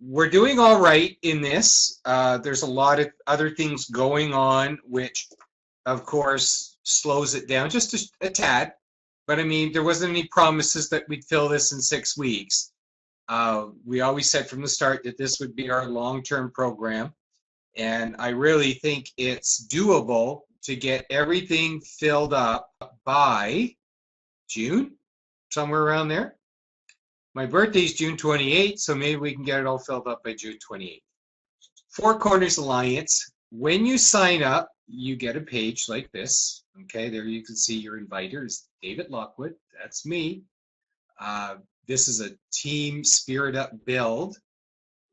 we're doing all right in this. There's a lot of other things going on, which, of course, slows it down just a tad. But I mean, there wasn't any promises that we'd fill this in 6 weeks. We always said from the start that this would be our long-term program. And I really think it's doable to get everything filled up by June, somewhere around there. My birthday's June 28th, so maybe we can get it all filled up by June 28th. Four Corners Alliance. When you sign up, you get a page like this. Okay, there you can see your inviter is David Lockwood. That's me. This is a Team SpiritUp build,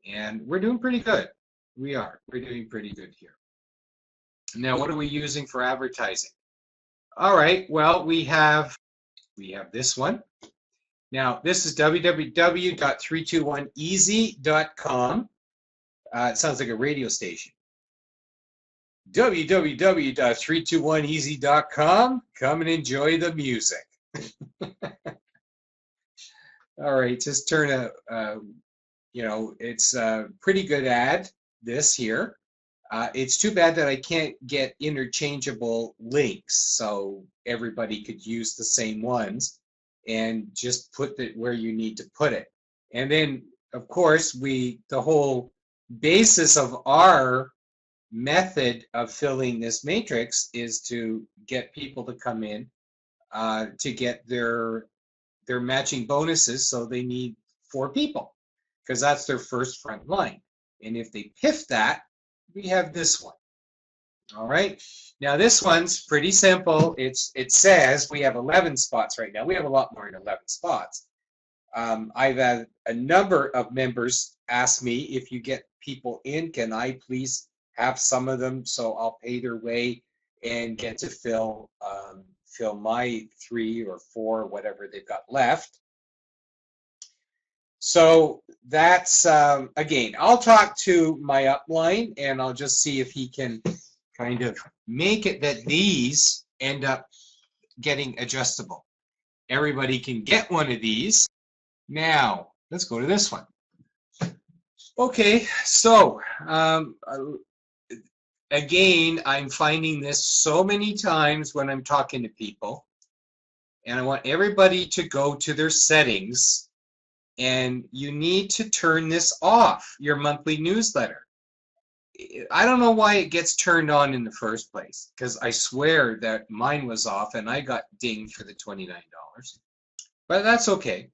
and we're doing pretty good. We are. We're doing pretty good here. Now, what are we using for advertising? All right. Well, we have this one. Now, this is www.321easy.com. It sounds like a radio station. www.321easy.com. Come and enjoy the music. All right, just turn it's a pretty good ad, this here. It's too bad that I can't get interchangeable links, so everybody could use the same ones and just put it where you need to put it. And then, of course, the whole basis of our method of filling this matrix is to get people to come in to get their matching bonuses, so they need 4 people because that's their first front line. And if they PIFF that, we have this one. All right. Now this one's pretty simple. It says we have 11 spots right now. We have a lot more than 11 spots. I've had a number of members ask me, if you get people in, can I please have some of them so I'll pay their way and get to fill my 3 or 4, whatever they've got left. So that's, again, I'll talk to my upline and I'll just see if he can kind of make it that these end up getting adjustable. Everybody can get one of these. Now, let's go to this one. Okay, so again, I'm finding this so many times when I'm talking to people, and I want everybody to go to their settings, and you need to turn this off, your monthly newsletter. I don't know why it gets turned on in the first place, because I swear that mine was off and I got dinged for the $29. But that's okay.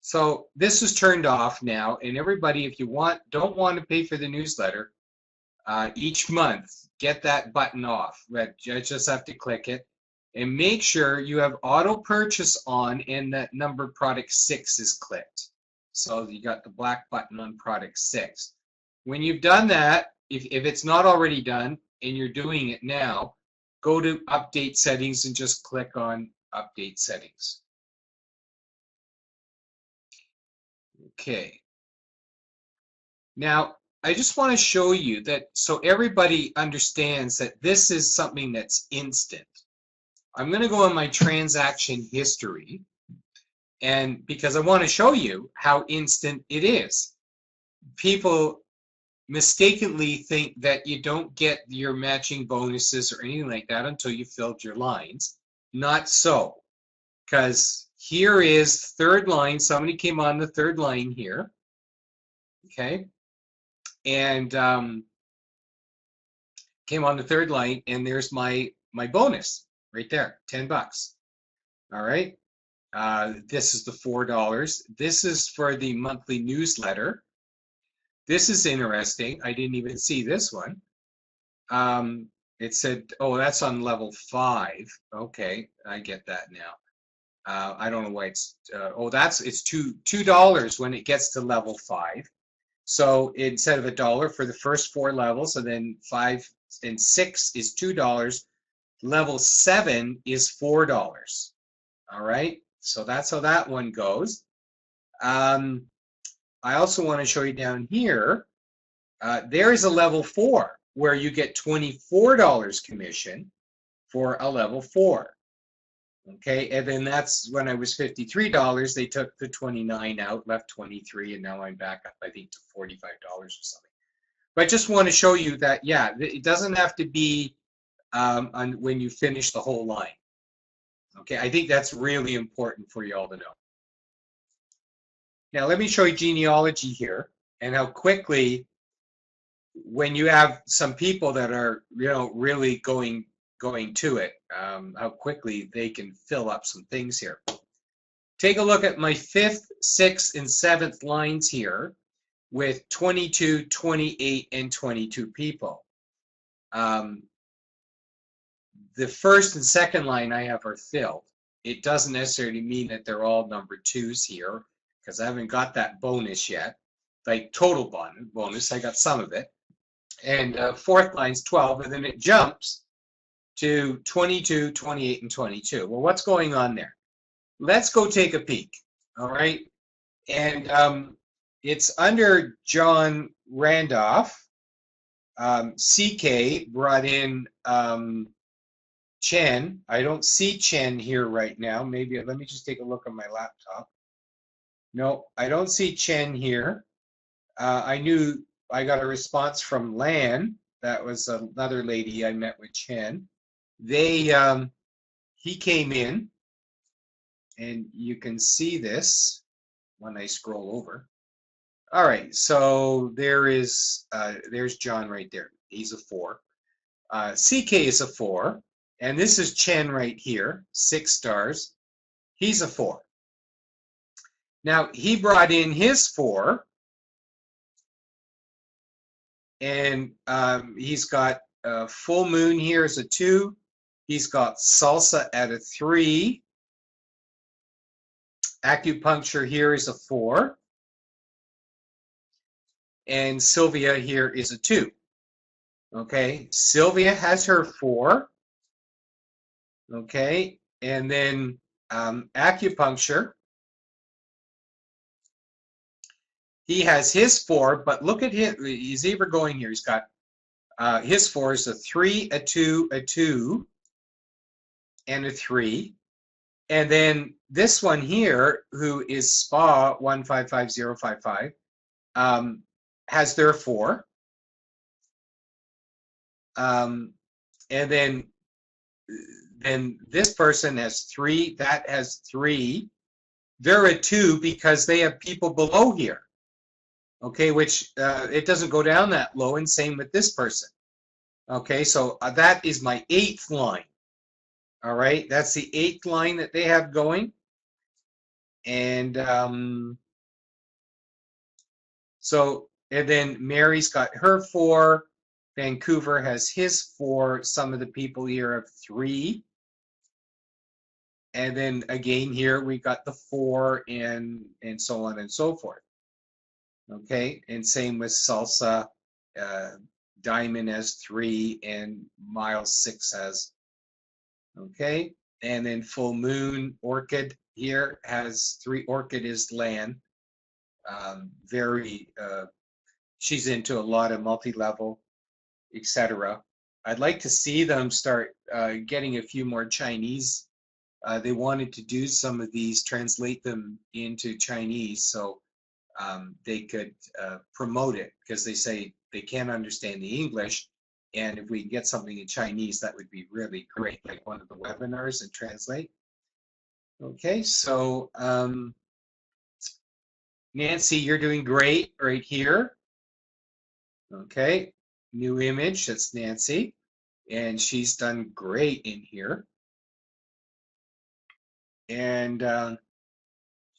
So this is turned off now, and everybody, if you don't want to pay for the newsletter, each month, get that button off. You just have to click it, and make sure you have auto purchase on and that number product 6 is clicked. So you got the black button on product 6. When you've done that, if it's not already done and you're doing it now, go to update settings and just click on update settings. Okay. Now, I just want to show you that so everybody understands that this is something that's instant. I'm going to go in my transaction history, and because I want to show you how instant it is. People mistakenly think that you don't get your matching bonuses or anything like that until you filled your lines. Not so, because here is third line. Somebody came on the third line here, okay, and came on the third line, and there's my bonus right there, $10. All right, this is the $4. This is for the monthly newsletter. This is interesting. I didn't even see this one. It said, oh, that's on level 5. Okay, I get that now. I don't know why it's, it's $2 when it gets to level 5. So instead of $1 for the first 4 levels, and then 5 and 6 is $2, level 7 is $4. All right, so that's how that one goes. I also want to show you down here, there is a level 4 where you get $24 commission for a level 4. Okay, and then that's when I was $53. They took the 29 out, left 23, and now I'm back up, I think, to $45 or something. But I just want to show you that, yeah, it doesn't have to be when you finish the whole line. Okay, I think that's really important for you all to know. Now, let me show you genealogy here and how quickly, when you have some people that are, really going to it, how quickly they can fill up some things here. Take a look at my 5th, 6th, and 7th lines here with 22, 28, and 22 people. The first and second line I have are filled. It doesn't necessarily mean that they're all number 2s here, because I haven't got that bonus yet. Like total bonus, I got some of it. And fourth line's 12, and then it jumps to 22, 28, and 22. Well, what's going on there? Let's go take a peek, all right? And it's under John Randolph. CK brought in Chen. I don't see Chen here right now. Maybe let me just take a look on my laptop. No, I don't see Chen here. I knew I got a response from Lan. That was another lady I met with Chen. He came in, and you can see this when I scroll over. All right, so there's John right there. He's a 4. CK is a 4. And this is Chen right here, 6 stars. He's a 4. Now, he brought in his 4. And he's got Full Moon here as a 2. He's got Salsa at a 3. Acupuncture here is a 4. And Sylvia here is a 2. Okay, Sylvia has her 4. Okay, and then acupuncture. He has his 4, but look at him. He's even going here. He's got his 4 is a 3, a 2, a 2, and a 3. And then this one here, who is Spa 155055, has their 4. And then this person has 3. That has 3. They're a 2 because they have people below here. Okay, which it doesn't go down that low, and same with this person. Okay, so that is my 8th line. All right, that's the 8th line that they have going. And and then Mary's got her 4. Vancouver has his 4. Some of the people here have 3. And then again here we got the 4 and so on and so forth. Okay, and same with Salsa. Diamond has 3 and Miles 6 has. Okay, and then Full Moon Orchid here has 3. Orchid is Lan. She's into a lot of multi-level, etc. I'd like to see them start getting a few more Chinese. They wanted to do some of these, translate them into Chinese, so they could promote it, because they say they can't understand the English, and if we can get something in Chinese, that would be really great, like one of the webinars and translate. Okay, so Nancy, you're doing great right here. Okay, new image, that's Nancy, and she's done great in here. And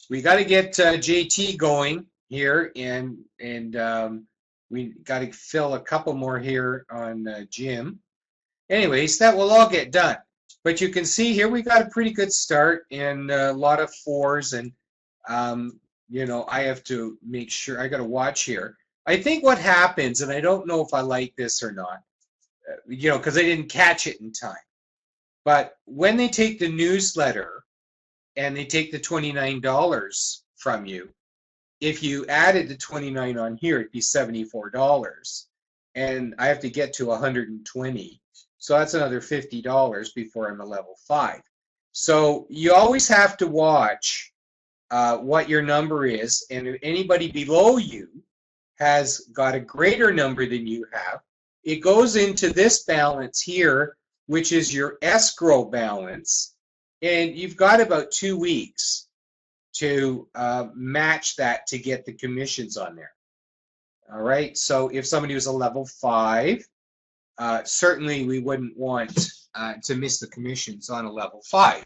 we got to get JT going here, and we got to fill a couple more here on Jim. Anyways, that will all get done. But you can see here we got a pretty good start, and a lot of 4s, and I have to make sure, I got to watch here. I think what happens, and I don't know if I like this or not, because I didn't catch it in time, but when they take the newsletter and they take the $29 from you, if you added the 29 on here, it'd be $74, and I have to get to 120, so that's another $50 before I'm a level 5. So you always have to watch what your number is, and if anybody below you has got a greater number than you have, it goes into this balance here, which is your escrow balance, and you've got about 2 weeks to match that to get the commissions on there. All right, so if somebody was a level 5, certainly we wouldn't want to miss the commissions on a level 5.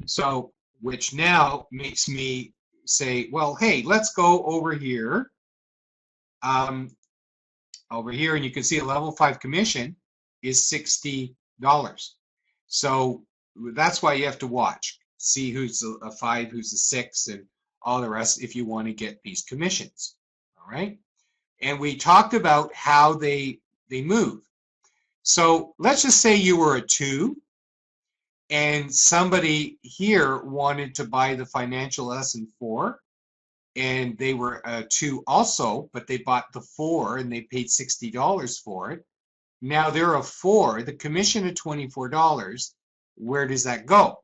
So, which now makes me say, well, hey, let's go over here. Over here, and you can see a level 5 commission is $60. So that's why you have to watch. See who's a 5, who's a 6, and all the rest if you want to get these commissions. All right? And we talked about how they move. So let's just say you were a 2, and somebody here wanted to buy the financial lesson 4, and they were a 2 also, but they bought the 4 and they paid $60 for it. Now they're a 4, the commission of $24, where does that go?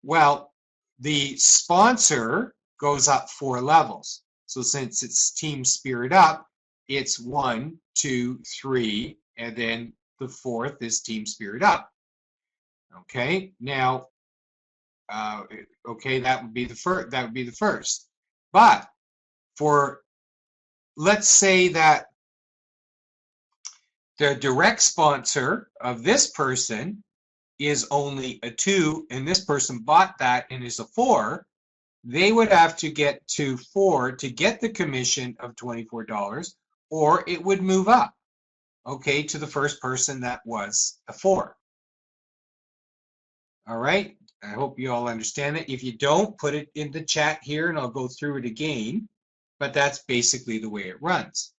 Well, the sponsor goes up 4 levels. So since it's Team SpiritUp, it's 1, 2, 3, and then the 4th is Team SpiritUp. Okay, now, okay, that would be the first. That would be the first. But for, let's say that the direct sponsor of this person is only a 2, and this person bought that and is a 4, they would have to get to 4 to get the commission of $24, or it would move up, okay, to the first person that was a 4. All right, I hope you all understand it. If you don't, put it in the chat here and I'll go through it again, but that's basically the way it runs.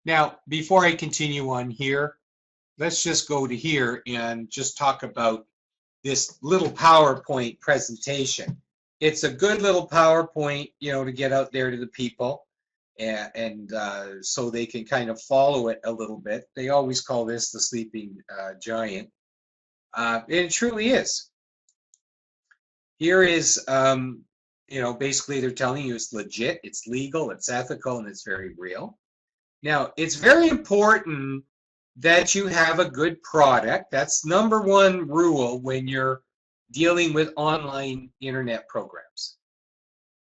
Now, before I continue on here, let's just go to here and just talk about this little PowerPoint presentation. It's a good little PowerPoint, you know, to get out there to the people, and so they can kind of follow it a little bit. They always call this the sleeping giant. It truly is. Here is, you know, basically they're telling you it's legit, it's legal, it's ethical, and it's very real. Now, it's very important that you have a good product. That's #1 rule when you're dealing with online internet programs.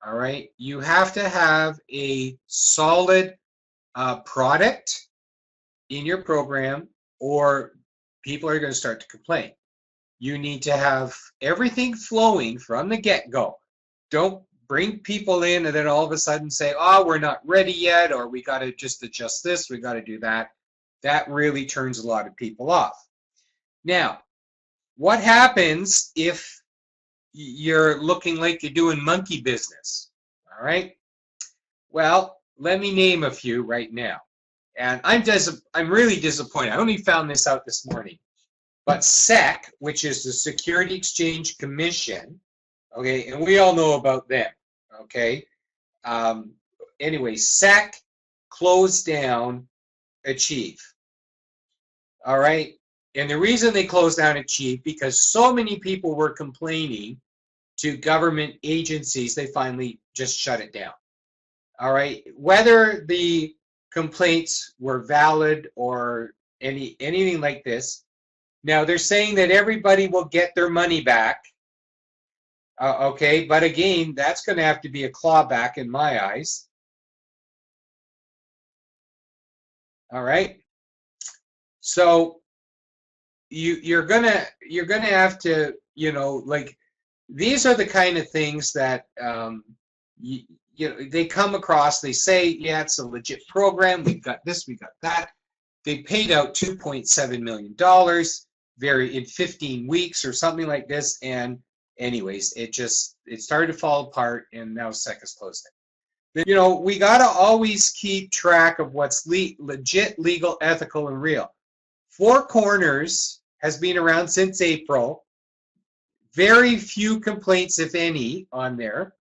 All right, you have to have a solid product in your program, or people are going to start to complain. You need to have everything flowing from the get-go. Don't bring people in and then all of a sudden say, oh, we're not ready yet, or we got to just adjust this, we got to do that. That really turns a lot of people off. Now, what happens if you're looking like you're doing monkey business? All right. Well, let me name a few right now. And I'm really disappointed. I only found this out this morning. But SEC, which is the Security Exchange Commission, okay, and we all know about them, okay. Anyway, SEC closed down Achieve. All right, and the reason they closed down Achieve because so many people were complaining to government agencies, they finally just shut it down. All right, whether the complaints were valid or anything like this. Now they're saying that everybody will get their money back. Okay, but again, that's going to have to be a clawback in my eyes. All right. So you're gonna have to, you know, like these are the kind of things that you know, they come across. They say, yeah, it's a legit program. We've got this, we got that. They paid out $2.7 million in 15 weeks or something like this. And anyways, it started to fall apart, and now SEC is closed down. You know, we got to always keep track of what's legit, legal, ethical, and real. Four Corners has been around since April. Very few complaints, if any, on there.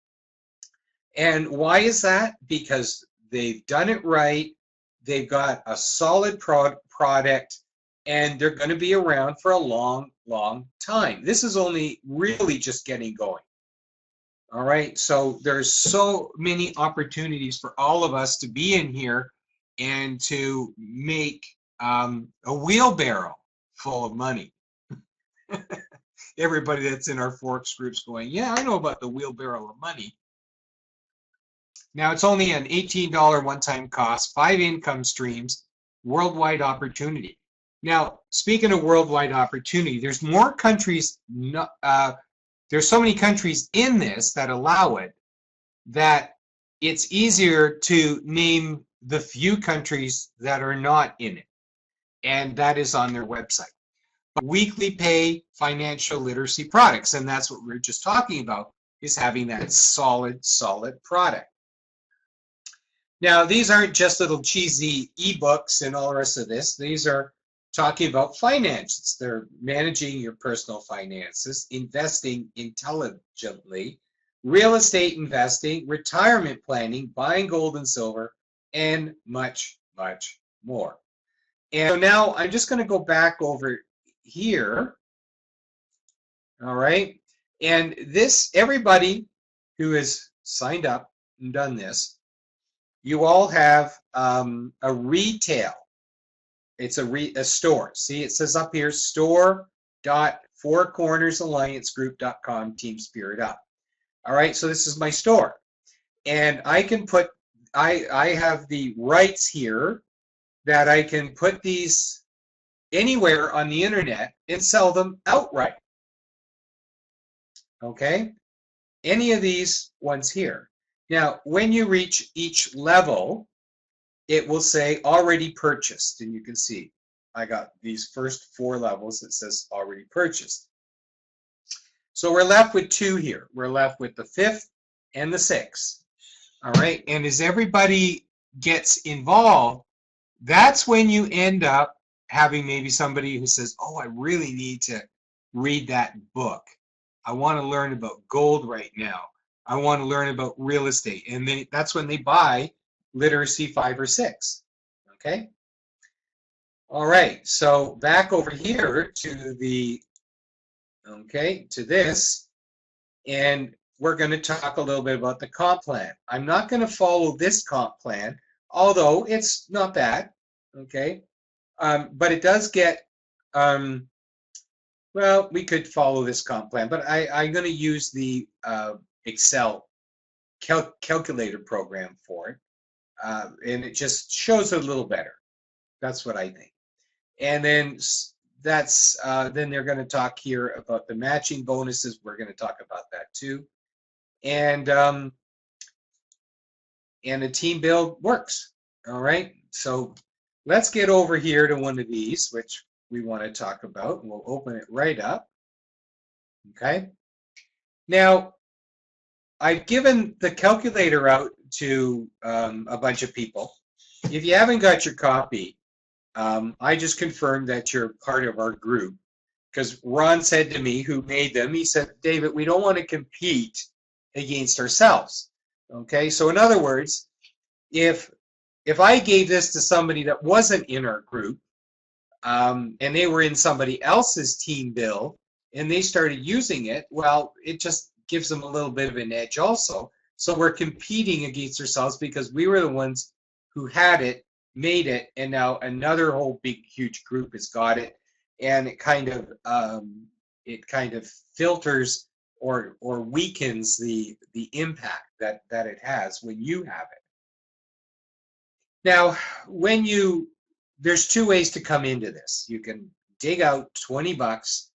And why is that? Because they've done it right. They've got a solid product, and they're going to be around for a long, long time. This is only really just getting going. All right, so there's so many opportunities for all of us to be in here and to make a wheelbarrow full of money. Everybody that's in our Forex groups going, yeah, I know about the wheelbarrow of money. Now it's only an $18 one-time cost, 5 income streams, worldwide opportunity. Now, speaking of worldwide opportunity, there's more countries, there's so many countries in this that allow it that it's easier to name the few countries that are not in it. And that is on their website. But weekly pay financial literacy products, and that's what we're just talking about, is having that solid product. Now, these aren't just little cheesy ebooks and all the rest of this. These are talking about finances. They're managing your personal finances, investing intelligently, real estate investing, retirement planning, buying gold and silver, and much, much more. And so now I'm just going to go back over here. All right. And this, everybody who has signed up and done this, you all have a retail. It's a store. See, it says up here, store.fourcornersalliancegroup.com Team Spirit Up. All right, so this is my store. And I can put, I have the rights here that I can put these anywhere on the internet and sell them outright. Okay? Any of these ones here. Now, when you reach each level, it will say already purchased, and you can see I got these first 4 levels that says already purchased. So we're left with 2 here. We're left with the 5th and the 6th. All right, and as everybody gets involved, that's when you end up having maybe somebody who says, oh, I really need to read that book. I want to learn about gold right now. I want to learn about real estate. And that's when they buy literacy 5 or 6. Okay? All right, so back over here to the, to this, and we're going to talk a little bit about the comp plan. I'm not going to follow this comp plan, although it's not bad, okay? But it does get, well, we could follow this comp plan, but I'm going to use the Excel calculator program for it, and it just shows it a little better. That's what I think. And then that's then they're going to talk here about the matching bonuses. We're going to talk about that too. And the team build works. All right. So let's get over here to one of these, which we want to talk about. We'll open it right up. Okay. Now, I've given the calculator out to a bunch of people. If you haven't got your copy, I just confirmed that you're part of our group, because Ron said to me, who made them, he said, David, we don't want to compete against ourselves. Okay, so in other words, if I gave this to somebody that wasn't in our group, and they were in somebody else's team build, and they started using it, well, it just gives them a little bit of an edge also. So we're competing against ourselves because we were the ones who had it, made it, and now another whole big huge group has got it, and it kind of filters or weakens the impact that it has when you have it. Now, there's 2 ways to come into this. You can dig out 20 bucks,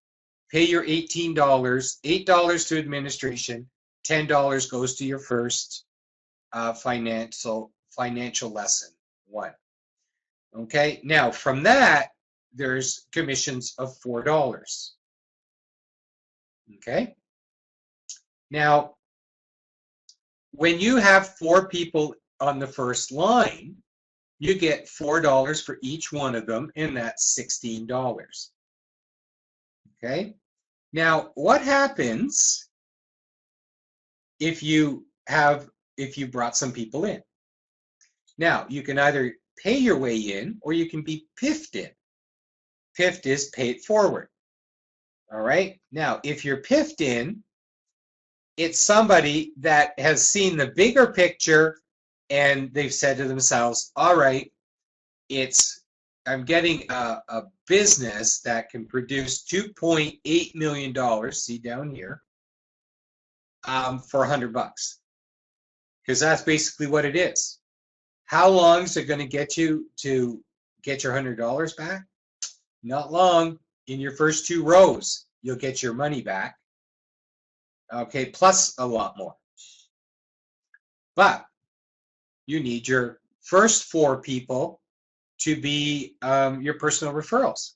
pay your $18, $8 to administration, $10 goes to your first financial lesson 1. Okay, now from that, there's commissions of $4. Okay, now when you have 4 people on the first line, you get $4 for each one of them, and that's $16. Okay, now what happens if you brought some people in? Now you can either pay your way in, or you can be PIFFed in. PIFFed is pay it forward. All right. Now, if you're piffed in, it's somebody that has seen the bigger picture and they've said to themselves, all right, I'm getting a business that can produce $2.8 million, see down here, for $100, because that's basically what it is. How long is it going to get you to get your $100 back? Not long. In your first 2 rows, you'll get your money back. Okay, plus a lot more. But you need your first 4 people to be your personal referrals.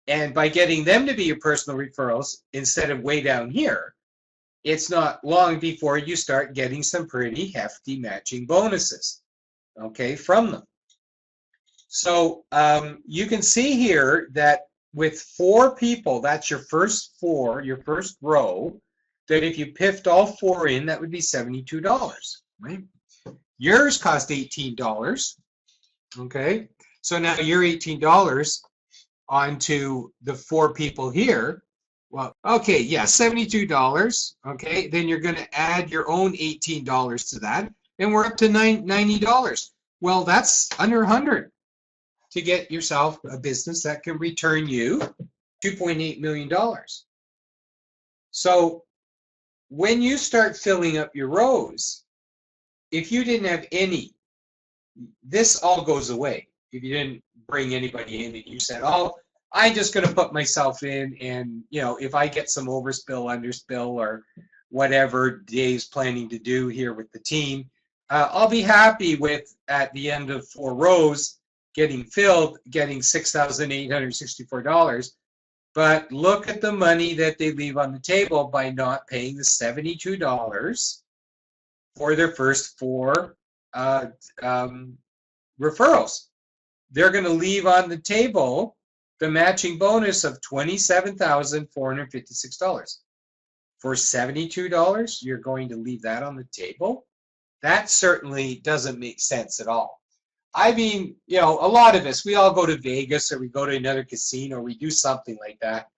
And by getting them to be your personal referrals instead of way down here, it's not long before you start getting some pretty hefty matching bonuses, okay, from them. So you can see here that with 4 people, that's your first 4, your first row, that if you piffed all 4 in, that would be $72, right? Yours cost $18, okay? So now your $18 onto the 4 people here. Well, okay, yeah, $72, okay? Then you're going to add your own $18 to that, and we're up to $90. Well, that's under 100 to get yourself a business that can return you $2.8 million. So when you start filling up your rows, if you didn't have any, this all goes away. If you didn't bring anybody in and you said, oh, I'm just going to put myself in, and if I get some overspill, underspill, or whatever Dave's planning to do here with the team, I'll be happy with, at the end of 4 rows, getting filled, getting $6,864. But look at the money that they leave on the table by not paying the $72 for their first 4 referrals. They're going to leave on the table the matching bonus of $27,456. For $72, you're going to leave that on the table? That certainly doesn't make sense at all. I mean, a lot of us, we all go to Vegas or we go to another casino or we do something like that.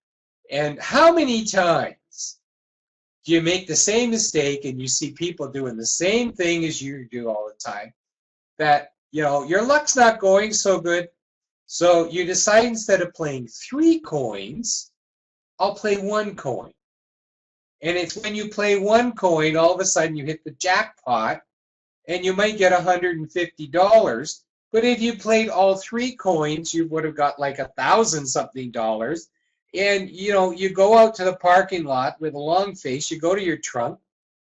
And how many times do you make the same mistake and you see people doing the same thing as you do all the time, that, your luck's not going so good, so you decide instead of playing 3 coins, I'll play 1 coin. And it's when you play 1 coin, all of a sudden you hit the jackpot, and you might get $150. But if you played all 3 coins, you would have got like $1,000-something. And you go out to the parking lot with a long face, you go to your trunk,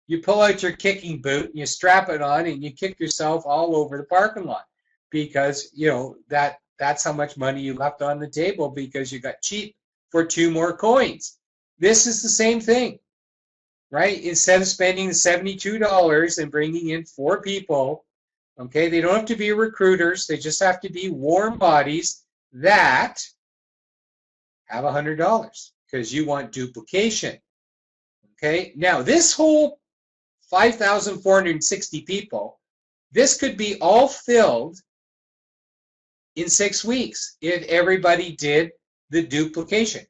you pull out your kicking boot, and you strap it on, and you kick yourself all over the parking lot, because that's how much money you left on the table because you got cheap for 2 more coins. This is the same thing, right? Instead of spending the $72 and bringing in 4 people, okay, they don't have to be recruiters. They just have to be warm bodies that have $100 because you want duplication. Okay, now this whole 5,460 people, this could be all filled in 6 weeks if everybody did the duplication.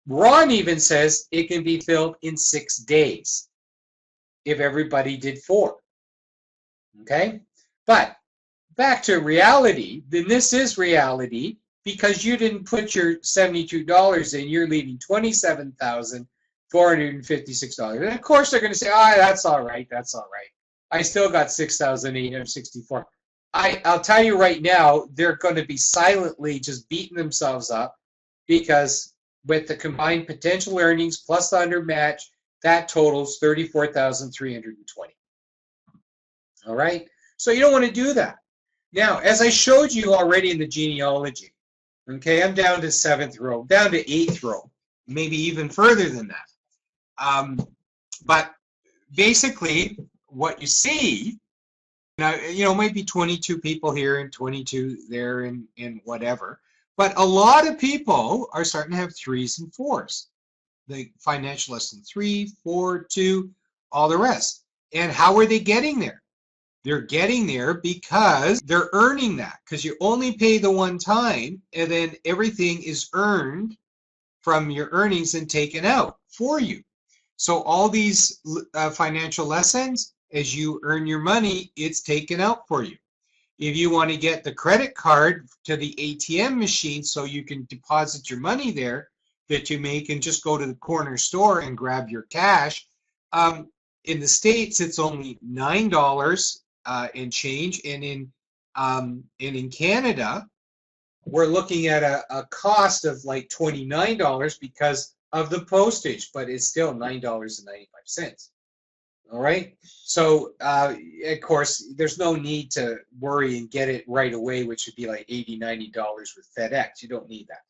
Ron even says it can be filled in 6 days if everybody did 4. Okay, but back to reality, then this is reality because you didn't put your $72 in, you're leaving $27,456. And of course they're going to say, that's all right, that's all right. I still got $6,864. I'll tell you right now, they're going to be silently just beating themselves up because with the combined potential earnings plus the under match, that totals $34,320. All right, so you don't want to do that. Now, as I showed you already in the genealogy, okay, I'm down to 7th row, down to 8th row, maybe even further than that. But basically, what you see, now, it might be 22 people here and 22 there and whatever, but a lot of people are starting to have 3s and 4s. The financial less than 3, 4, 2, all the rest. And how are they getting there? They're getting there because they're earning that, because you only pay the one time and then everything is earned from your earnings and taken out for you. So all these financial lessons, as you earn your money, it's taken out for you. If you want to get the credit card to the ATM machine so you can deposit your money there that you make and just go to the corner store and grab your cash, in the States, it's only $9 and change, and in Canada, we're looking at a cost of like $29 because of the postage, but it's still $9.95. All right. So, of course, there's no need to worry and get it right away, which would be like $80, $90 with FedEx. You don't need that.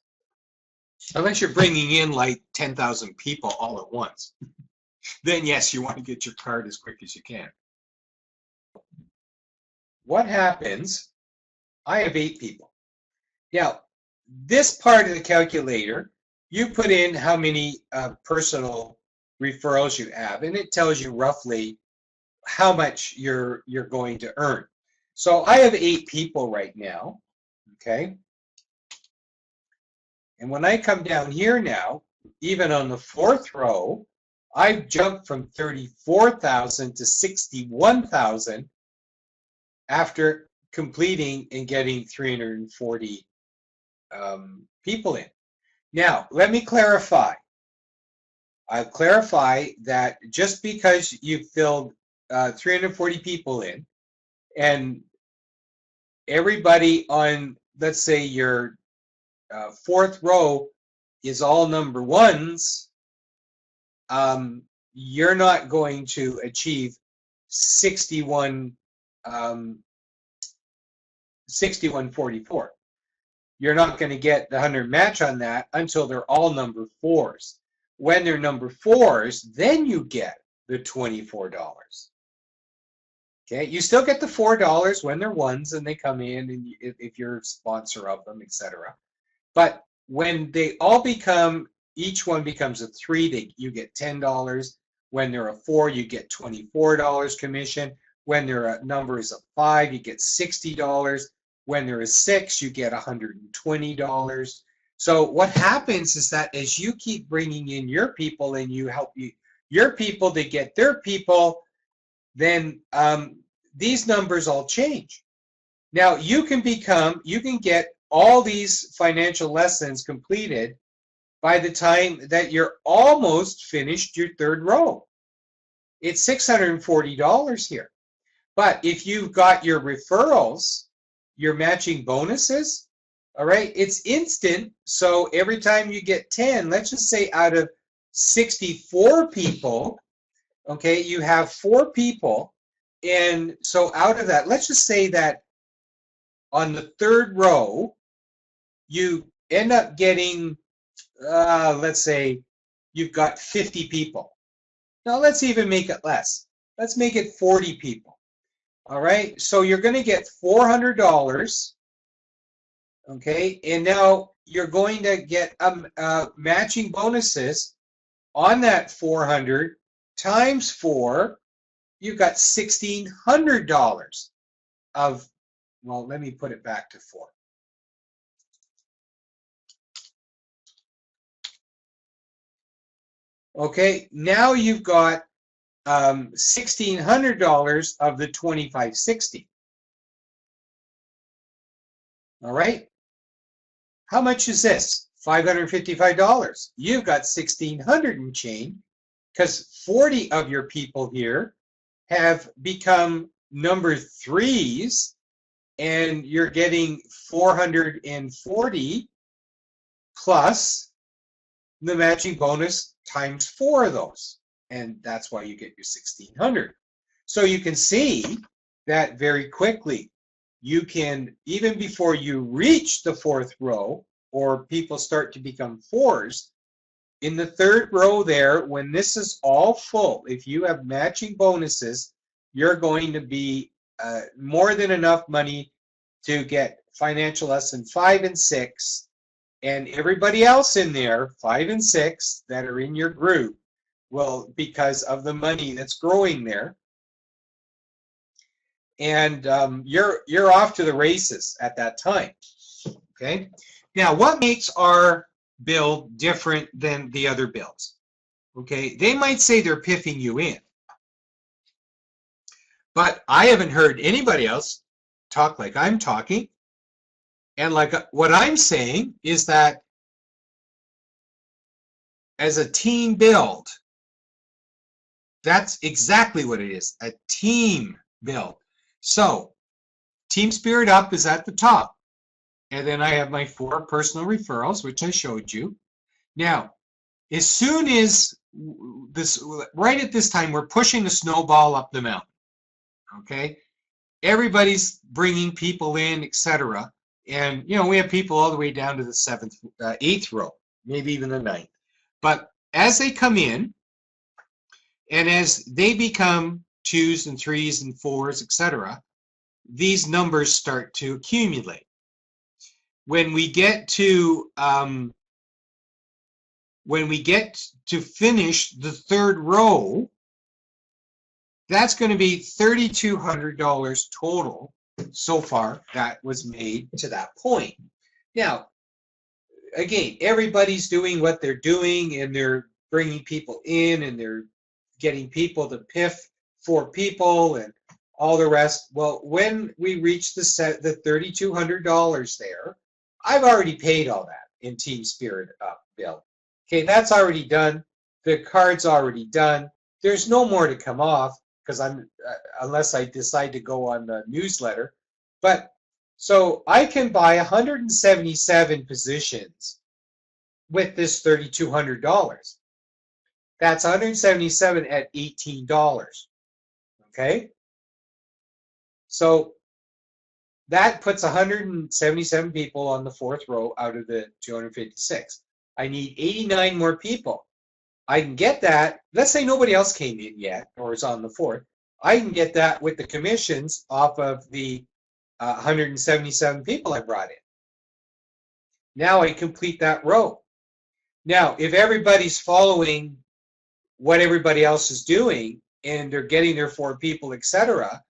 Unless you're bringing in like 10,000 people all at once. Then, yes, you want to get your card as quick as you can. What happens? I have 8 people. Now, this part of the calculator, you put in how many personal referrals you have, and it tells you roughly how much you're going to earn. So I have 8 people right now, okay? And when I come down here now, even on the 4th row, I've jumped from 34,000 to 61,000 after completing and getting 340 people in. Now, let me clarify. I'll clarify that just because you filled 340 people in, and everybody on, let's say, your 4th row is all number 1s, you're not going to achieve 6144. You're not going to get the 100 match on that until they're all number 4s. When they're number 4s, then you get the $24. Okay, you still get the $4 when they're 1s and they come in, and if you're a sponsor of them, etc. But when they all become, each one becomes a 3, you get $10. When they're a 4, you get $24 commission. When they're a number is a 5, you get $60. When they're a 6, you get $120. So what happens is that as you keep bringing in your people and you help your people to get their people, then these numbers all change. Now you can get all these financial lessons completed by the time that you're almost finished your 3rd row. It's $640 here. But if you've got your referrals, your matching bonuses, all right, it's instant. So every time you get 10, let's just say out of 64 people, okay, you have 4 people. And so out of that, let's just say that on the 3rd row, you end up getting, let's say you've got 50 people. Now let's even make it less. Let's make it 40 people. All right, so you're going to get $400. Okay, and now you're going to get matching bonuses on that 400 times 4. You've got $1,600 of, well, let me put it back to 4. Okay, now you've got $1,600 of the 2560. All right. How much is this? $555. You've got 1,600 and change because 40 of your people here have become number 3s, and you're getting 440 plus the matching bonus times 4 of those. And that's why you get your 1,600. So you can see that very quickly. You can, even before you reach the 4th row, or people start to become 4s, in the 3rd row there, when this is all full, if you have matching bonuses, you're going to be more than enough money to get financial lesson 5 and 6, and everybody else in there, 5 and 6, that are in your group, well, because of the money that's growing there. And you're off to the races at that time. Okay. Now, what makes our build different than the other builds. Okay, they might say they're piffing you in, but I haven't heard anybody else talk like I'm talking. And like what I'm saying is that as a team build, that's exactly what it is, a team build. So Team SpiritUp is at the top. And then I have my 4 personal referrals, which I showed you. Now, as soon as this, right at this time, we're pushing the snowball up the mountain. Okay? Everybody's bringing people in, etc. And, you know, we have people all the way down to the 7th, 8th row, maybe even the 9th. But as they come in, and as they become 2s and 3s and 4s, etc., these numbers start to accumulate. When we get to finish the 3rd row, that's going to be $3,200 total so far that was made to that point. Now, again, everybody's doing what they're doing, and they're bringing people in, and they're getting people to piff for people and all the rest. Well, when we reach the $3,200 there, I've already paid all that in Team SpiritUp bill. Okay, that's already done. The card's already done. There's no more to come off because I'm unless I decide to go on the newsletter. But so I can buy 177 positions with this $3,200. That's 177 at $18. Okay? So that puts 177 people on the 4th row out of the 256. I need 89 more people. I can get that. Let's say nobody else came in yet or is on the 4th. I can get that with the commissions off of the 177 people I brought in. Now I complete that row. Now, if everybody's following what everybody else is doing and they're getting their 4 people, etc.,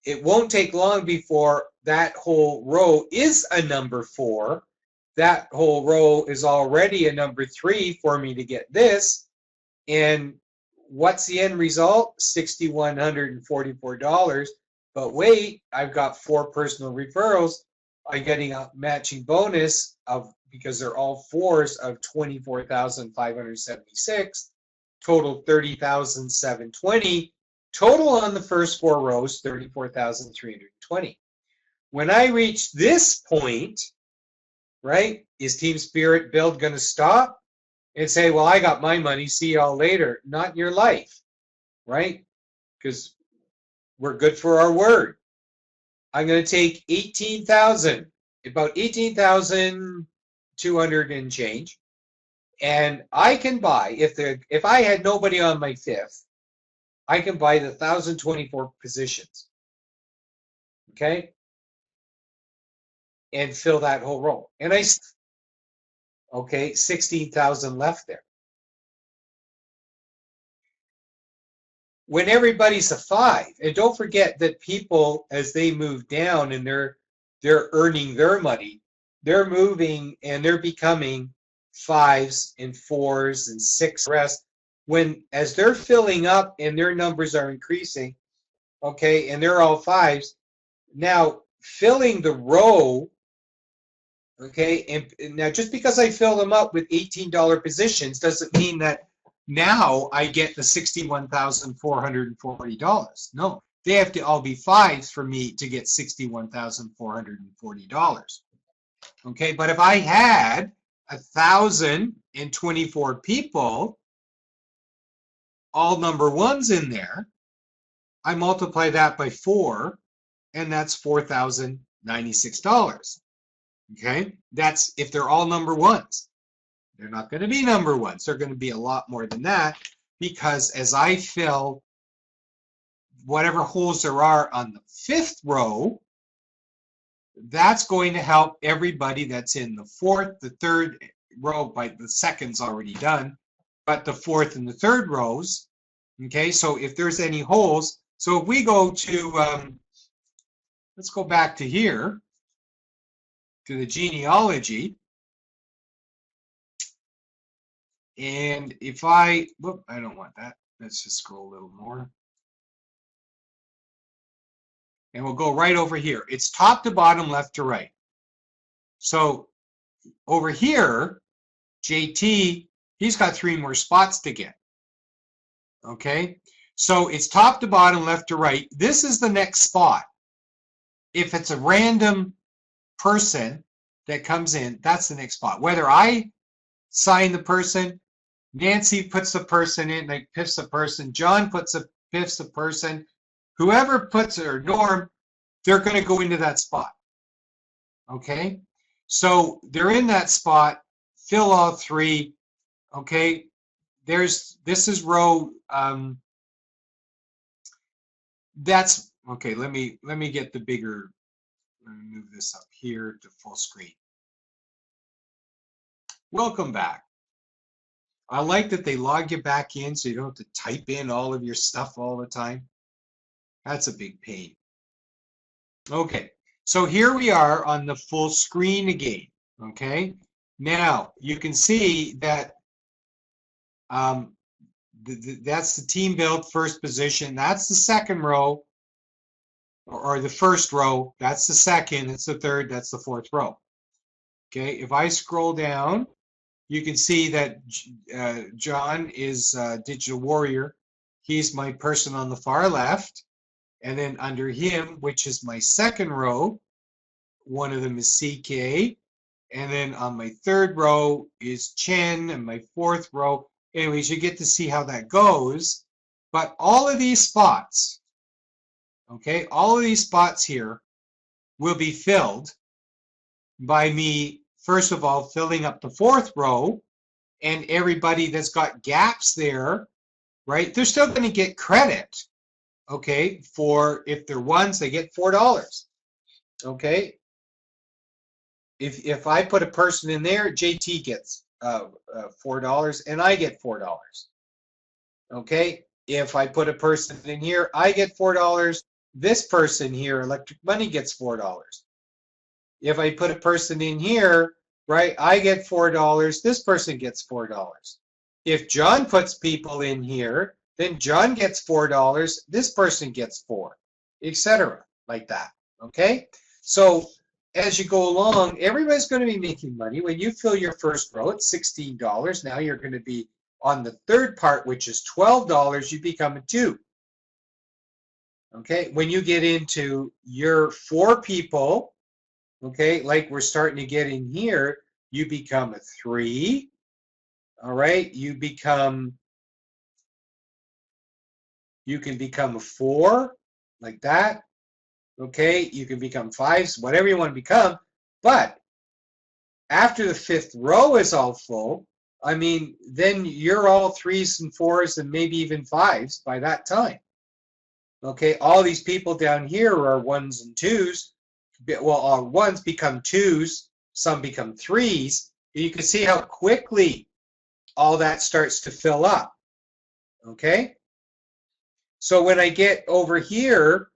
it won't take long before that whole row is a number 4. That whole row is already a number 3 for me to get this. And what's the end result? $6,144. But wait, I've got 4 personal referrals. I'm getting a matching bonus of, because they're all 4s, of $24,576. Total $30,720. Total on the first 4 rows, $34,320. When I reach this point, right, is Team Spirit Build going to stop and say, well, I got my money, see y'all later? Not in your life, right? Because we're good for our word. I'm going to take 18,000, about 18,200 and change, and I can buy, if I had nobody on my 5th, I can buy the 1,024 positions, okay, and fill that whole row. And okay, 16,000 left there. When everybody's a 5, and don't forget that people, as they move down and they're earning their money, they're moving and they're becoming 5s and 4s and 6 rest. As they're filling up and their numbers are increasing, okay, and they're all 5s, now filling the row, okay, and now just because I fill them up with $18 positions doesn't mean that now I get the $61,440. No, they have to all be 5s for me to get $61,440. Okay, but if I had 1,024 people, all number 1s in there, I multiply that by 4, and that's $4,096. Okay, that's if they're all number 1s. They're not going to be number 1s. They're going to be a lot more than that, because as I fill whatever holes there are on the 5th row, that's going to help everybody that's in the 4th, the 3rd row. By the 2nd's already done, but the 4th and the 3rd rows. Okay, so if there's any holes, so if we go to, let's go back to here, to the genealogy. And if I, whoop, I don't want that. Let's just scroll a little more. And we'll go right over here. It's top to bottom, left to right. So over here, JT, he's got 3 more spots to get. Okay, so it's top to bottom, left to right. This is the next spot. If it's a random person that comes in, that's the next spot. Whether I sign the person, Nancy puts the person in, like piffs the person, John piffs the person, whoever puts it, or Norm, they're going to go into that spot. Okay, so they're in that spot, fill all 3. Okay, this is row, that's, okay, let me get the bigger, let me move this up here to full screen. Welcome back. I like that they log you back in so you don't have to type in all of your stuff all the time. That's a big pain. Okay, so here we are on the full screen again. Okay, now you can see that that's the team build, first position. That's the second row, or the first row. That's the second. It's the third. That's the fourth row. Okay, if I scroll down, you can see that John is Digital Warrior. He's my person on the far left. And then under him, which is my second row, one of them is CK. And then on my third row is Chen, and my fourth row. Anyways, you get to see how that goes. But all of these spots, okay, all of these spots here will be filled by me, first of all, filling up the fourth row, and everybody that's got gaps there, right, they're still going to get credit, okay, for if they're ones, they get $4, okay. If I put a person in there, JT gets $4, and I get $4, okay. If I put a person in here, I get $4. This person here, Electric Money, gets $4. If I put a person in here, right, I get $4. This person gets $4. If John puts people in here, then John gets $4. This person gets $4, etc. Like that. Okay? So as you go along, everybody's going to be making money. When you fill your first row, it's $16. Now you're going to be on the third part, which is $12. You become a 2. Okay? When you get into your 4 people, okay, like we're starting to get in here, you become a 3. All right, you can become a 4, like that. Okay, you can become 5s, whatever you want to become. But after the 5th row is all full, I mean, then you're all 3s and 4s and maybe even 5s by that time. Okay, all these people down here are 1s and 2s. Well, all 1s become 2s, some become 3s. You can see how quickly all that starts to fill up. Okay? So when I get over here,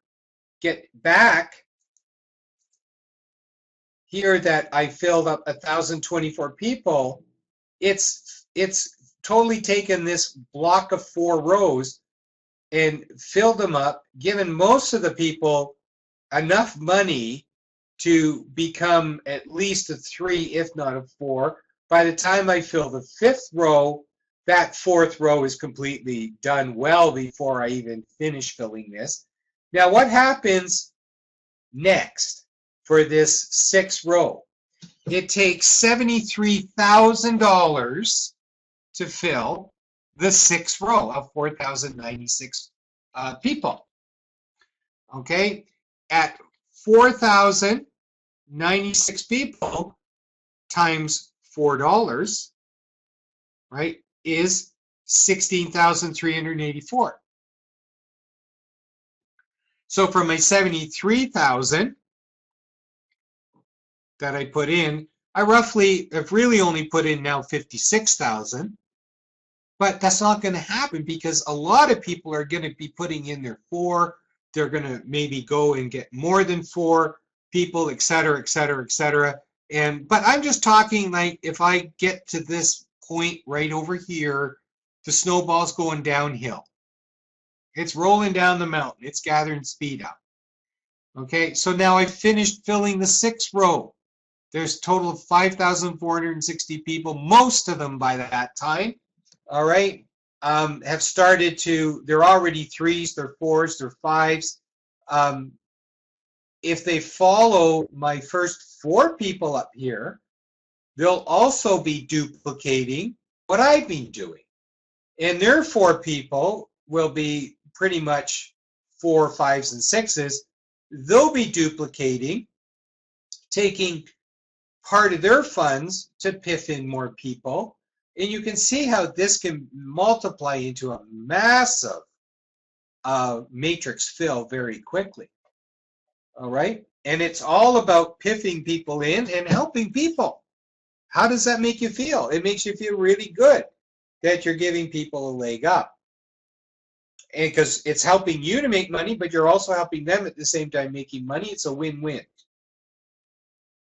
get back here that I filled up 1,024 people, it's totally taken this block of 4 rows and filled them up, given most of the people enough money to become at least a 3, if not a 4. By the time I fill the 5th row, that 4th row is completely done well before I even finish filling this. Now, what happens next for this 6th row? It takes $73,000 to fill the 6th row of 4,096 people. Okay, at 4,096 people times $4, right, is 16,384. So for my 73,000 that I put in, I roughly have really only put in now 56,000. But that's not going to happen because a lot of people are going to be putting in their 4. They're going to maybe go and get more than 4 people, et cetera, et cetera, et cetera. But I'm just talking like if I get to this point right over here, the snowball's going downhill. It's rolling down the mountain. It's gathering speed up. Okay, so now I finished filling the 6th row. There's a total of 5,460 people, most of them by that time, all right, have started to, they're already 3s, they're 4s, they're 5s. If they follow my first 4 people up here, they'll also be duplicating what I've been doing. And their 4 people will be pretty much 4, 5s, and 6s. They'll be duplicating, taking part of their funds to piff in more people. And you can see how this can multiply into a massive matrix fill very quickly. All right? And it's all about piffing people in and helping people. How does that make you feel? It makes you feel really good that you're giving people a leg up. And because it's helping you to make money, but you're also helping them at the same time making money. It's a win-win.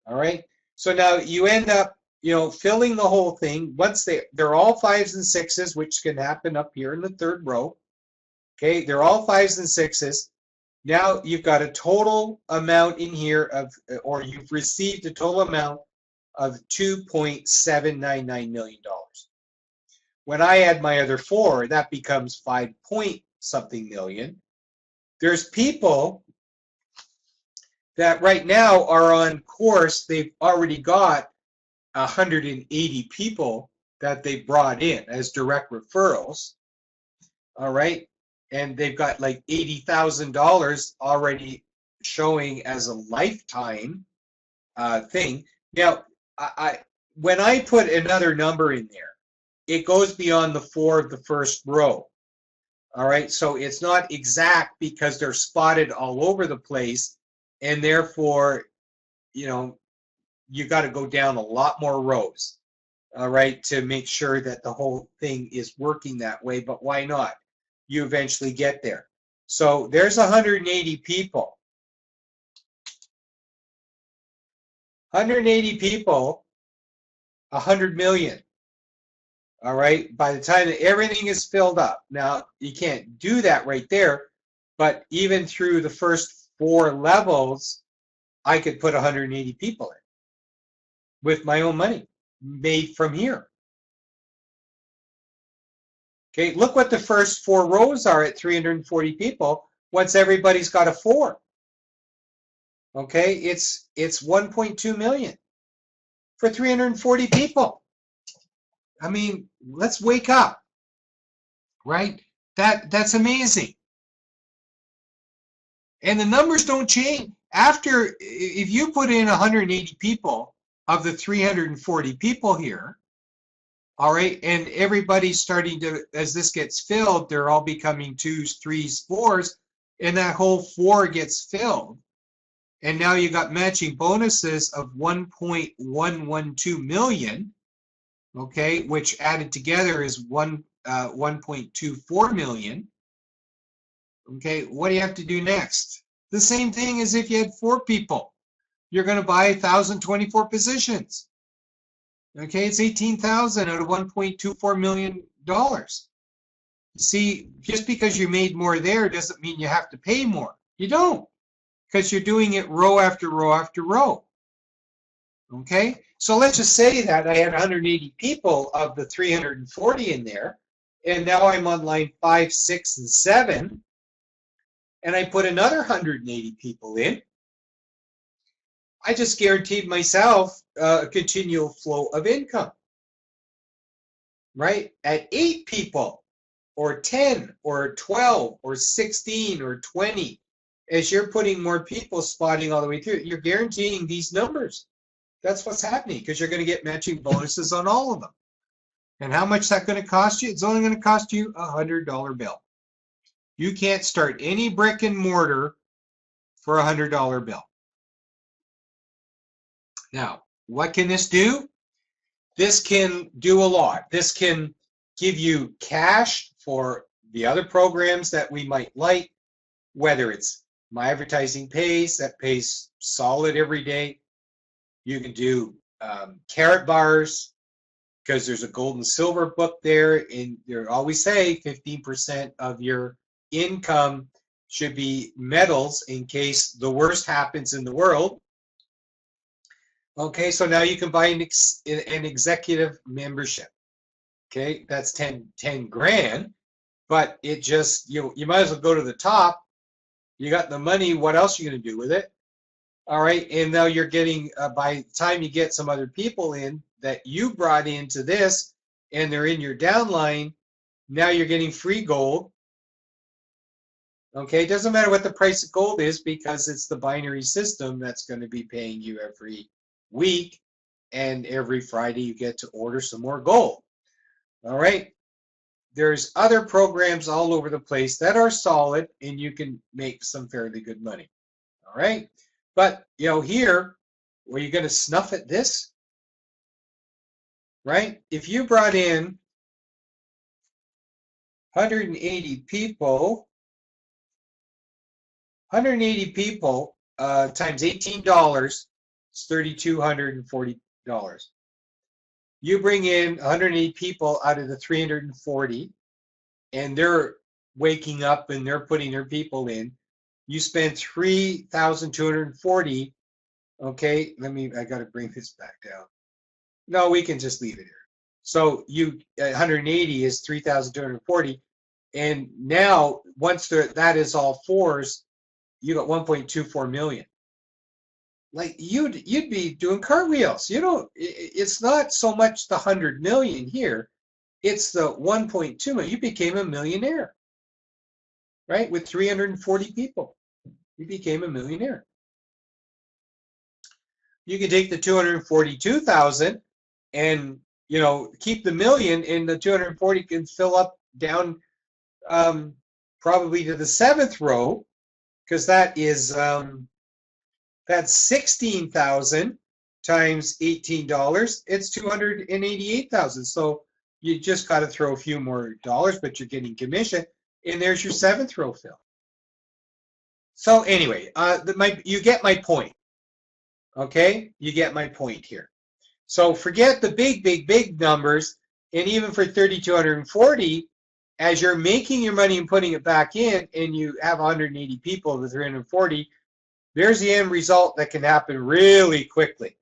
All right? So now you end up, you know, filling the whole thing. Once they're all 5s and 6s, which can happen up here in the 3rd row. Okay, they're all 5s and 6s. Now you've got a total amount in here of, or you've received a total amount of $2.799 million. When I add my other 4, that becomes 5 point something million. There's people that right now are on course. They've already got 180 people that they brought in as direct referrals. All right. And they've got like $80,000 already showing as a lifetime thing. Now, when I put another number in there, it goes beyond the 4 of the first row. All right. So it's not exact because they're spotted all over the place. And therefore, you know, you got to go down a lot more rows, all right, to make sure that the whole thing is working that way. But why not? You eventually get there. So there's 180 people. 180 people, 100 million. All right, by the time that everything is filled up. Now, you can't do that right there, but even through the first 4 levels, I could put 180 people in with my own money made from here. Okay, look what the first 4 rows are at 340 people once everybody's got a 4. Okay, it's 1.2 million for 340 people. I mean, let's wake up, right? That's amazing. And the numbers don't change. After, if you put in 180 people of the 340 people here, all right, and everybody's starting to, as this gets filled, they're all becoming 2s, 3s, 4s, and that whole 4 gets filled. And now you got matching bonuses of 1.112 million, okay, which added together is 1.24 million. Okay, what do you have to do next? The same thing as if you had 4 people. You're going to buy 1,024 positions. Okay, it's 18,000 out of $1.24 million. See, just because you made more there doesn't mean you have to pay more. You don't, because you're doing it row after row after row. Okay, so let's just say that I had 180 people of the 340 in there, and now I'm on line 5, 6, and 7, and I put another 180 people in. I just guaranteed myself a continual flow of income, right? At 8 people, or 10, or 12, or 16, or 20, as you're putting more people spotting all the way through, you're guaranteeing these numbers. That's what's happening, because you're going to get matching bonuses on all of them. And how much is that going to cost you? It's only going to cost you a $100 bill. You can't start any brick and mortar for a $100 bill. Now, what can this do? This can do a lot. This can give you cash for the other programs that we might like, whether it's My Advertising Pays, that pays solid every day. You can do carrot bars, because there's a gold and silver book there, and they always say 15% of your income should be metals in case the worst happens in the world. Okay, so now you can buy an executive membership. Okay, that's 10 grand, but it just, you might as well go to the top. You got the money, what else are you going to do with it? All right, and now you're getting, by the time you get some other people in that you brought into this, and they're in your downline, now you're getting free gold. Okay, it doesn't matter what the price of gold is because it's the binary system that's going to be paying you every week, and every Friday you get to order some more gold. All right, there's other programs all over the place that are solid, and you can make some fairly good money. All right, but here, were you going to snuff at this? Right? If you brought in 180 people, times $18 is $3,240. You bring in 180 people out of the 340, and they're waking up and they're putting their people in. You spend 3,240. Okay, I got to bring this back down. No, we can just leave it here. So 180 is 3,240, and now once that is all fours, you got 1.24 million. Like you'd be doing cartwheels. It's not so much the 100 million here, it's the 1.2 million. You became a millionaire, right? With 340 people, you became a millionaire. You can take the 242,000 and keep the million, and the 240 can fill up down probably to the 7th row, because that is that's 16,000 times $18. It's 288,000. So you just got to throw a few more dollars, but you're getting commission, and there's your 7th row fill. So anyway, you get my point. Okay, you get my point here. So forget the big numbers, and even for 3,240, as you're making your money and putting it back in, and you have 180 people of the 340, there's the end result that can happen really quickly.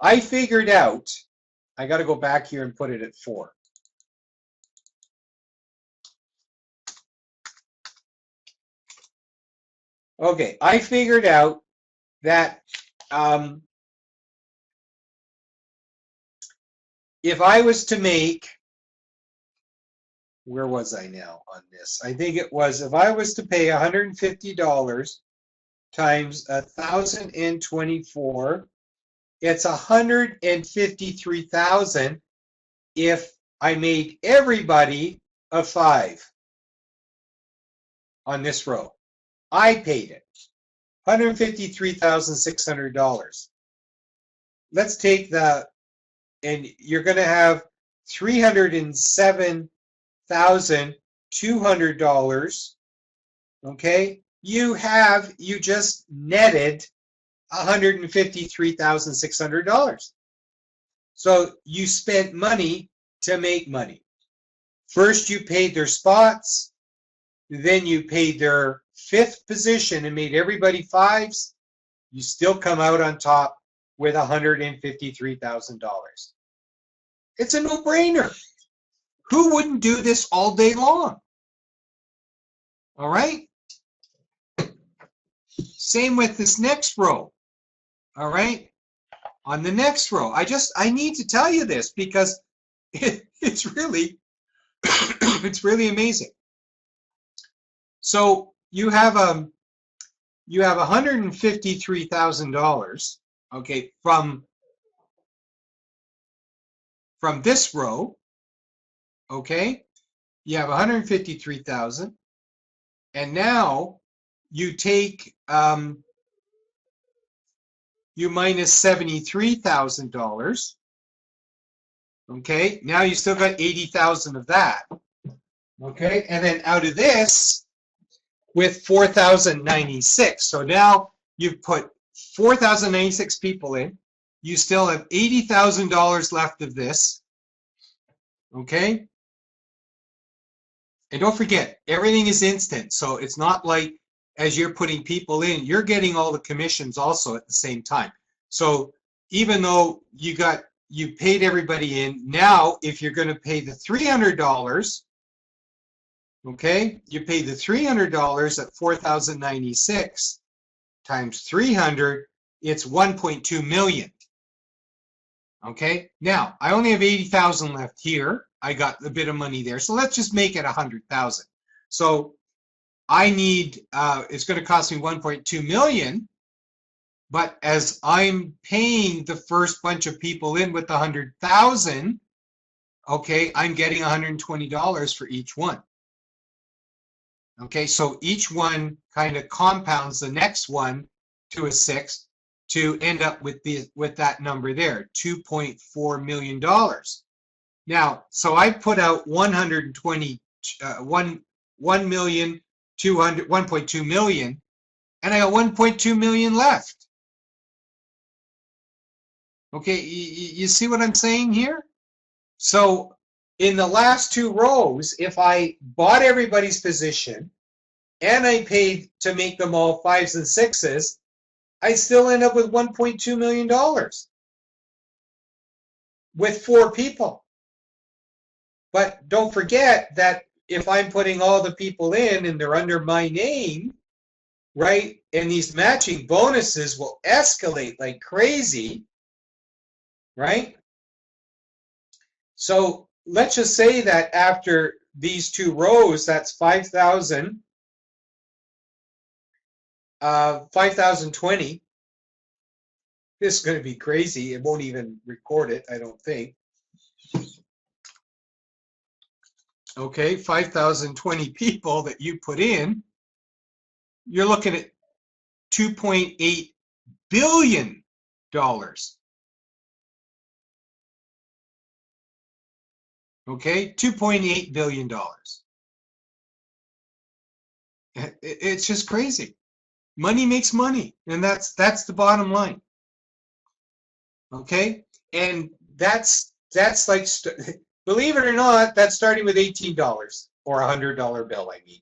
I figured out, I got to go back here and put it at 4. Okay, I figured out that if I was to make, where was I now on this? I think it was, if I was to pay $150 times 1,024, it's 153,000 if I made everybody a 5 on this row. I paid it, $153,600. Let's take the, and you're going to have $307,200. Okay, you just netted $153,600. So you spent money to make money. First you paid their spots, then you paid their 5th position and made everybody 5s. You still come out on top with $153,000. It's a no-brainer. Who wouldn't do this all day long? All right? Same with this next row. All right? On the next row, I need to tell you this because it's really it's really amazing. So you have $153,000, okay, from this row, okay? You have 153,000, and now you take you minus $73,000. Okay, now you still got 80,000 of that. Okay, and then out of this, with 4,096. So now you've put 4,096 people in. you still have $80,000 left of this. Okay? And don't forget, everything is instant. So it's not like as you're putting people in, you're getting all the commissions also at the same time. So even though you paid everybody in, now if you're going to pay the $300, okay, you pay the $300 at 4,096 times 300, it's 1.2 million. Okay, now I only have 80,000 left here. I got a bit of money there, so let's just make it 100,000. So I need, it's going to cost me 1.2 million, but as I'm paying the first bunch of people in with the 100,000, okay, I'm getting $120 for each one. Okay, so each one kind of compounds the next one to a 6 to end up with that number there, $2.4 million. Now, so I put out 1.2 million, and I got 1.2 million left. Okay, you see what I'm saying here? So in the last two rows, if I bought everybody's position and I paid to make them all 5s and 6s, I still end up with $1.2 million with 4 people. But don't forget that if I'm putting all the people in and they're under my name, right, and these matching bonuses will escalate like crazy, right? So let's just say that after these 2 rows, that's 5,000, 5,020. This is going to be crazy. It won't even record it, I don't think. Okay, 5,020 people that you put in, you're looking at $2.8 billion. Okay, $2.8 billion. It's just crazy. Money makes money, and that's the bottom line. Okay, and that's like, believe it or not, that's starting with $18 or $100 bill. I mean,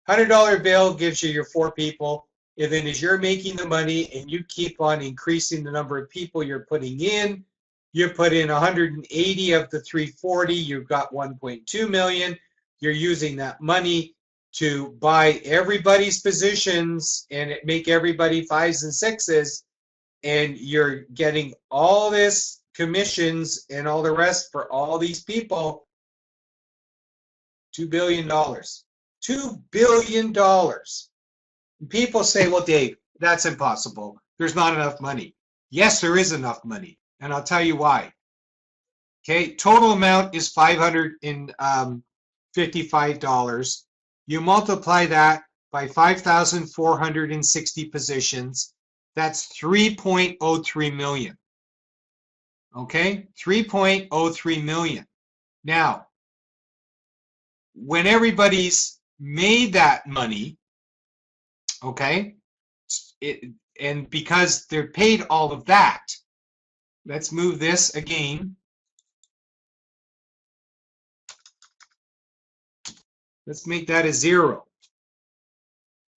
$100 bill gives you your 4 people, and then as you're making the money and you keep on increasing the number of people you're putting in, you put in 180 of the 340, you've got 1.2 million. You're using that money to buy everybody's positions and make everybody 5s and 6s, and you're getting all this commissions and all the rest for all these people. $2 billion. $2 billion. People say, well, Dave, that's impossible. There's not enough money. Yes, there is enough money, and I'll tell you why. Okay, total amount is $555. You multiply that by 5,460 positions. That's 3.03 million. Okay, 3.03 million. Now, when everybody's made that money, okay, and because they're paid all of that, let's move this again. Let's make that a 0.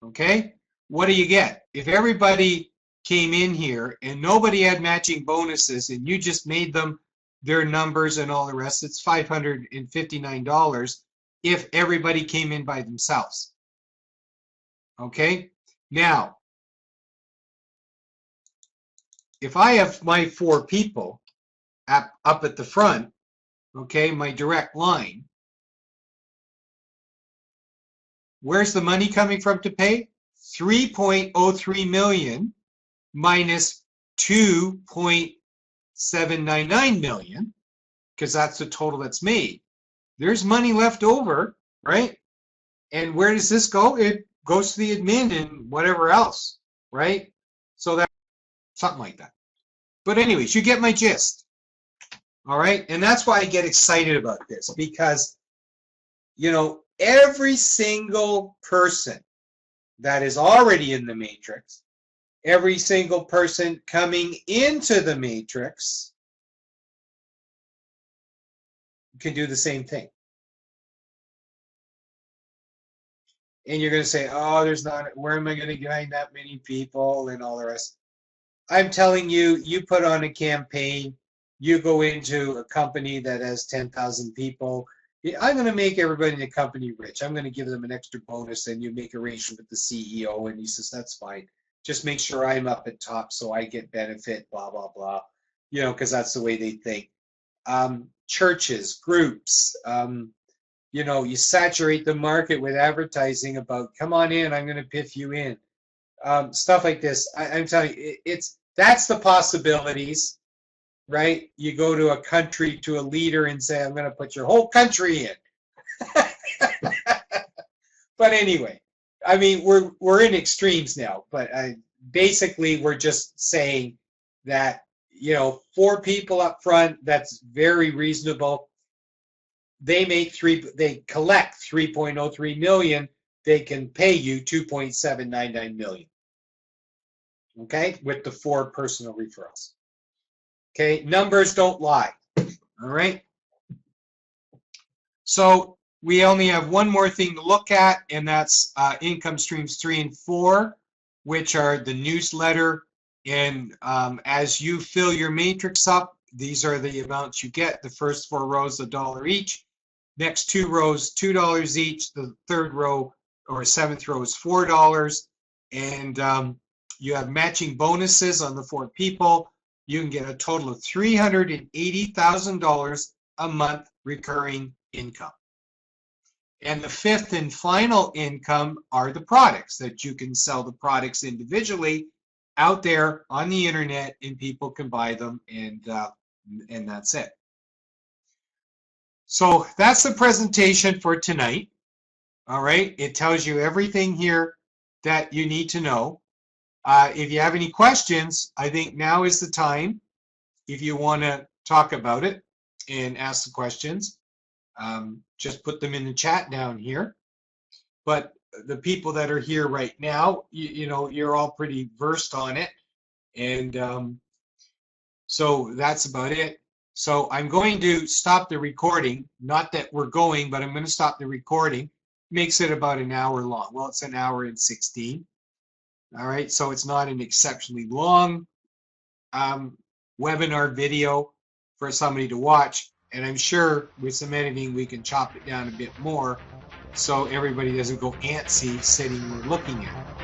Okay, what do you get? If everybody came in here and nobody had matching bonuses and you just made them their numbers and all the rest, it's $559 if everybody came in by themselves. Okay, now if I have my 4 people up at the front, okay, my direct line, where's the money coming from to pay? 3.03 million minus 2.799 million, because that's the total that's made. There's money left over, right? And where does this go? It goes to the admin and whatever else, right? So that's something like that. But anyways, you get my gist. All right, and that's why I get excited about this, because, you know, every single person that is already in the matrix, every single person coming into the matrix can do the same thing. And you're going to say, oh, there's not, where am I going to find that many people and all the rest? I'm telling you, you put on a campaign, you go into a company that has 10,000 people. I'm going to make everybody in the company rich. I'm going to give them an extra bonus, and you make arrangement with the CEO, and he says, that's fine. Just make sure I'm up at top so I get benefit, blah, blah, blah. You know, because that's the way they think. Churches, groups, you know, you saturate the market with advertising about, come on in, I'm going to piff you in. Stuff like this. I'm telling you, that's the possibilities, right? You go to a country, to a leader, and say, I'm going to put your whole country in. But anyway, I mean, we're in extremes now, but basically we're just saying that, you know, 4 people up front, that's very reasonable. They collect 3.03 million. They can pay you 2.799 million. Okay, with the 4 personal referrals. Okay, numbers don't lie. All right. So we only have one more thing to look at, and that's income streams 3 and 4, which are the newsletter. And as you fill your matrix up, these are the amounts you get. The first 4 rows, $1 each. Next 2 rows, $2 each. The third row or 7th row is $4. And you have matching bonuses on the 4 people. You can get a total of $380,000 a month recurring income. And the 5th and final income are the products, that you can sell the products individually out there on the internet, and people can buy them, and that's it. So that's the presentation for tonight. All right, it tells you everything here that you need to know. If you have any questions, I think now is the time. If you want to talk about it and ask the questions, just put them in the chat down here. But the people that are here right now, you know, you're all pretty versed on it. And so that's about it. So I'm going to stop the recording. Not that we're going, but I'm going to stop the recording. Makes it about an hour long. Well, it's an hour and 16. All right, so it's not an exceptionally long webinar video for somebody to watch. And I'm sure with some editing, we can chop it down a bit more so everybody doesn't go antsy sitting and looking at it.